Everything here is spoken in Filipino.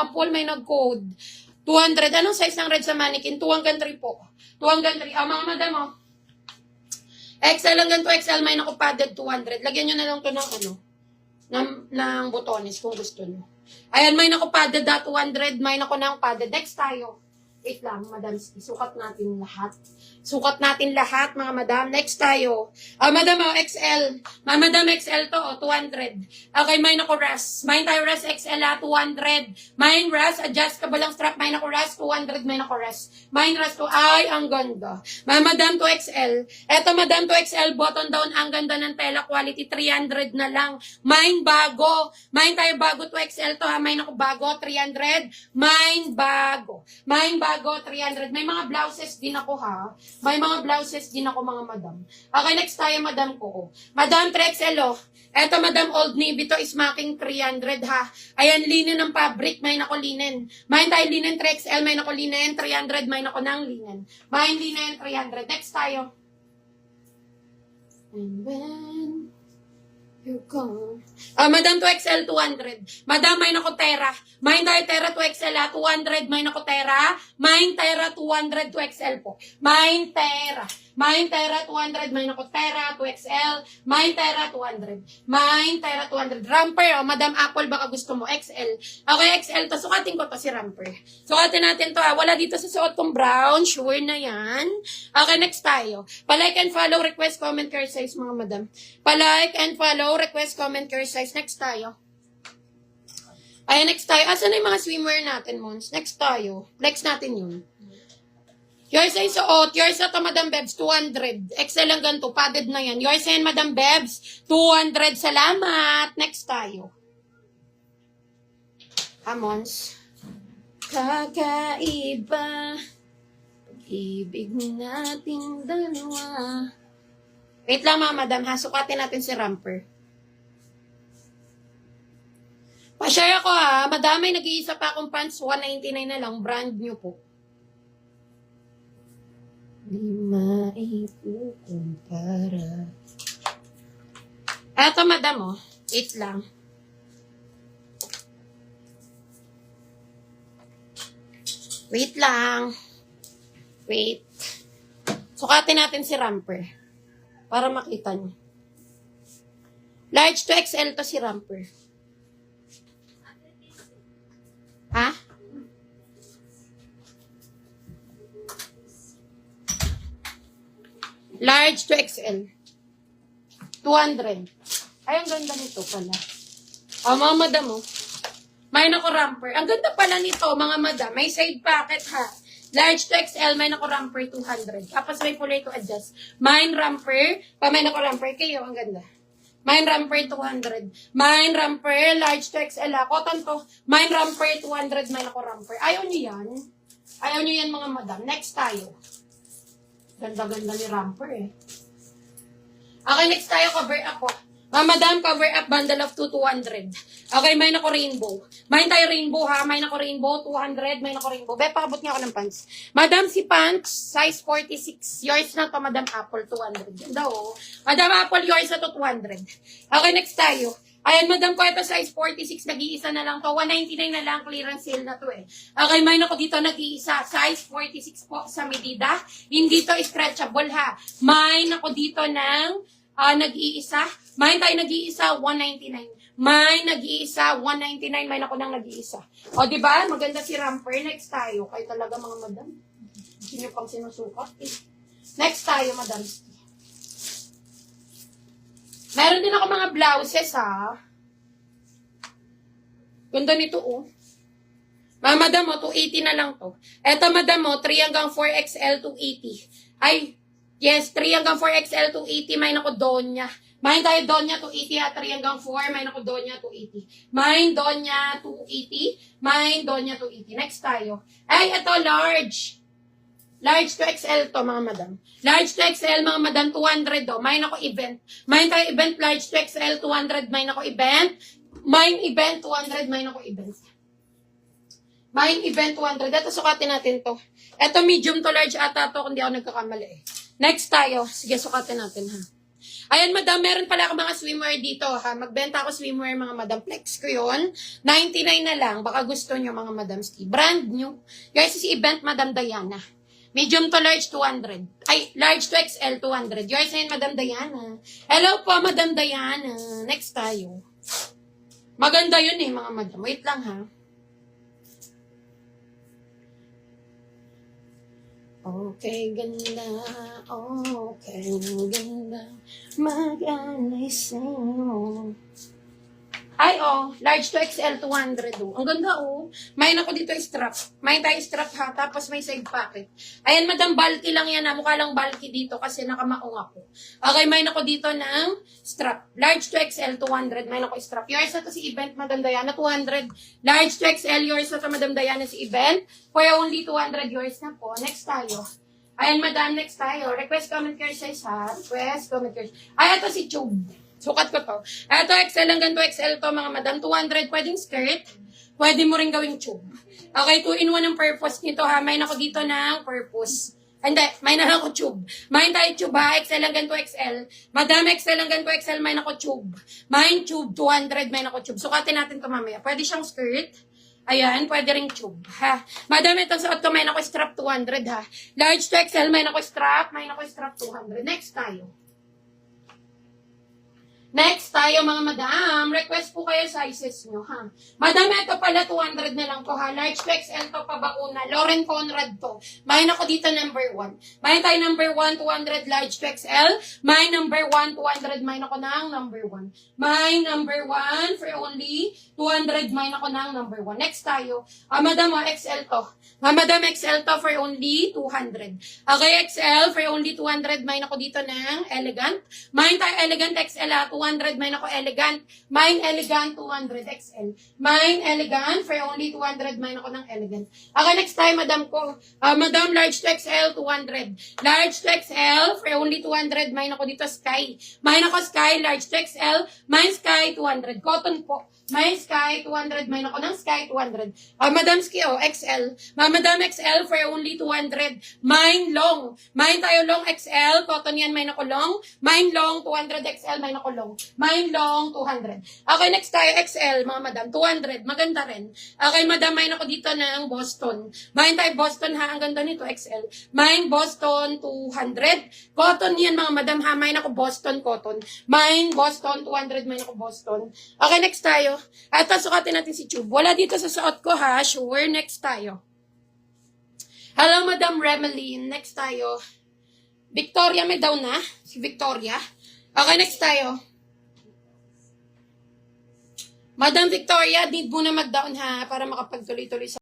Apple, may nag-code. 200. Anong size ng red sa mannequin? 2 hanggang 3 po. 2 hanggang 3. Mga madam, oh. XL hanggang 2XL, may naku padded 200. Lagyan nyo na lang to ng ano, ng botones kung gusto nyo. Ayan, may naku padded 200, may naku ng padded. Next tayo. Wait lang, madam. Sukat natin lahat. Sukat natin lahat, mga madam. Next tayo. Madam, XL. Madam, XL to, 200. Okay, may naku ras. May tayo ras XL, 200. May ras, adjust ka ba lang strap? May naku ras, 200. May naku ras. May ras to, ay, ang ganda. Madam, to XL. Eto, madam, to XL, button down. Ang ganda ng tela quality, 300 na lang. May bago. May tayo bago to XL to, ha. May naku bago, 300. May bago. May bago, 300. May mga blouses din ako, ha. May mga blouses din ako, mga madam. Okay, next tayo, madam ko. Madam, 3XL, oh. Eto, madam, Old Navy to is making 300, ha. Ayan, linen ng fabric. May nako linen. May tayo linen 3XL. May nako linen 300. May nako ng linen. May linen 300. Next tayo. And when you come. Madam, 2XL, 200. Madam, may nako Tera. May tayo Tera 2XL, 200. May nako Tera. May Tera 200, 2XL po. May Tera. May Tera 200. May nako Tera 2XL. May Tera 200. May Tera 200. Ramper, oh. Madam Apple, baka gusto mo. XL. Okay, XL to. Sukatin ko to si Ramper. Sukatin natin to, ha. Wala dito sa suot kong brown. Sure na yan. Okay, next tayo. Palike and follow, request, comment, care size, mga madam. Palike and follow, request, comment, care size. Next tayo. Ayan, next tayo. Asan na yung mga swimwear natin, Mons? Next tayo. Next natin yun. Yours ay suot. Yours na to, Madam Bebs, 200. XL hanggang to. Padded na yan. Yours ay Madam Bebs, 200. Salamat. Next tayo. Mons. Kakaiba. Pag-ibig nating dalawa. Wait lang, mga madam, ha. Sukatin natin si Ramper. Pa-share ako, ha. Madamay, nag-iisa pa akong pants. 199 na lang. Brand new po. Di maikukumpara. Eto, madam, oh. Wait lang. Wait lang. Wait. Sukatin natin si Ramper. Para makita nyo. Large to XL to si Ramper. Ha? Large to XL. 200. Ay, ang ganda nito pala. Mga madam, oh. May nako Ramper. Ang ganda pala nito, mga madam. May side pocket, ha. Large to XL, may nako Ramper, 200. Tapos may pulay to adjust. Mine Ramper, may nako Ramper. Kayo, ang ganda. Mine Ramper, 200. Mine Ramper, large to XL, ha. Cotton to. Mine Ramper, 200. May nako Ramper. Ayaw nyo yan? Ayaw nyo yan, mga madam. Next tayo. Ganda-ganda ni Ramper, eh. Okay, next tayo, cover up, po. Madam, cover up, bundle of 200. Okay, may nako rainbow. May tayo rainbow, ha. May nako rainbow, 200. May nako rainbow. Be, pakabot niya ako ng pants. Madam, si pants, size 46. Yours na to, Madam Apple, 200. Ganda, oh. Madam Apple, yours na to, 200. Okay, next tayo. Ayan, madam ko, ito size 46, nag-iisa na lang to. 199 na lang, clearance sale na to, eh. Okay, may nako dito nag-iisa. Size 46 po sa medida. Hindi to stretchable, ha. May nako dito ng nag-iisa. May tayo nag-iisa, 199. May nag-iisa, 199. May nako nang nag-iisa. O, diba? Maganda si Ramper. Next tayo. Kayo talaga, mga madam. Hindi nyo pang sinusukat, eh. Next tayo, madam. Meron din ako mga blouses, ha. Ganda nito, oh. Madam mo, 280 na lang to. Eto, madam mo, 3 hanggang 4XL, 280. Ay, yes, 3 hanggang 4XL, 280. May nako Donya. May tayo Donya, 280, ha. 3 hanggang 4. May nako Donya, 280. May Donya, 280. May Donya, 280. Next tayo. Ay, ito, large. Large to XL to, mga madam. Large to XL, mga madam, 200 do. May nako event. May tayo event, large to XL, 200. May nako event. May event, 200. May nako event. May event, 200. Ito, sukatin natin to. Ito, medium to large ata to, kung di ako nagkakamali, eh. Next tayo. Sige, sukatin natin, ha. Ayan, madam, meron pala ako mga swimwear dito, ha? Magbenta ako swimwear, mga madam. Flex ko yun. 99 na lang. Baka gusto nyo, mga madam. Brand new. Guys, si event, Madam Diana. Medium to large, 200. Ay, large to XL, 200. Yours na yun, Madam Diana. Hello po, Madam Diana. Next tayo. Maganda yun eh, mga madam. Wait lang, ha? Okay, ganda. Okay, ganda. Mag-alay sa'yo. Ay, large to XL 200, oh. Ang ganda, oh. May ako dito strap. May tayo strap, ha. Tapos may side pocket. Ayan, madam, bulky lang yan, ha. Mukha lang bulky dito kasi nakamaong ako. Okay, may ako dito ng strap. Large to XL 200. May ako strap. Yours na to si event, Madam Diana, 200. Large to XL, yours na to, Madam Diana, si event. For only 200, yours na po. Next tayo. Ayan, madam, next tayo. Request, comment, care size, ha. Request, comment, care. Ay, ito si Tube. Sukat ko to. Ito, XL hanggang to XL to, mga madam. 200, pwedeng skirt. Pwede mo rin gawing tube. Okay, 2-in-1 ang purpose nito, ha. May nako dito ng purpose. Hindi, may na ako tube. May tayo tube, ha. XL hanggang to XL. Madam, XL hanggang to XL, may nako tube. May tube, 200, may nako tube. Sukatin natin to mamaya. Pwede siyang skirt. Ayan, pwede ring tube, ha. Madam, ito suot ko, may nako strap 200, ha. Large to XL, may nako strap 200. Next tayo. Next tayo, mga madam. Request po kayo sizes nyo, ha. Madam, ito pala 200 na lang to, ha. Large to XL to, pabakuna. Lauren Conrad to. May ako dito number 1. May tayo number 1, 200 large to XL. May number 1, 200. May ako ng number 1. May number 1 for only 200. May ako ng number 1. Next tayo. Madam, XL to. Madam, XL to for only 200. Okay, XL for only 200. May ako dito ng elegant. May tayo elegant XL, ha. 200, mine ako elegant. Mine elegant, 200 XL. Mine elegant, for only 200, mine ako ng elegant. Okay, next time, madam ko. Madam, large to XL, 200. Large to XL, for only 200, mine ako dito, sky. Mine ako sky, large to XL. Mine sky, 200. Cotton po. Mine sky, 200. Mine ako ng sky, 200. Madam ski, XL. Madam XL, for only 200. Mine long. Mine tayo long XL. Cotton yan, mine ako long. Mine long, 200 XL, mine ako long. Mine long, 200. Okay, next tayo, XL, mga madam, 200. Maganda rin. Okay, madam, mine ako dito ng Boston. Mine tayo Boston, ha. Ang ganda nito, XL. Mine Boston, 200. Cotton yan, mga madam, ha. Mine ako Boston, cotton. Mine Boston, 200. Mine ako Boston. Okay, next tayo. Ito, sukatin natin si Tube. Wala dito sa suot ko, ha. Sure, next tayo. Hello, Madam Remeline. Next tayo. Victoria, may daw na. Si Victoria. Okay, next tayo. Madam Victoria, need mo na mag-down, ha, para makapagtuloy-tuloy sa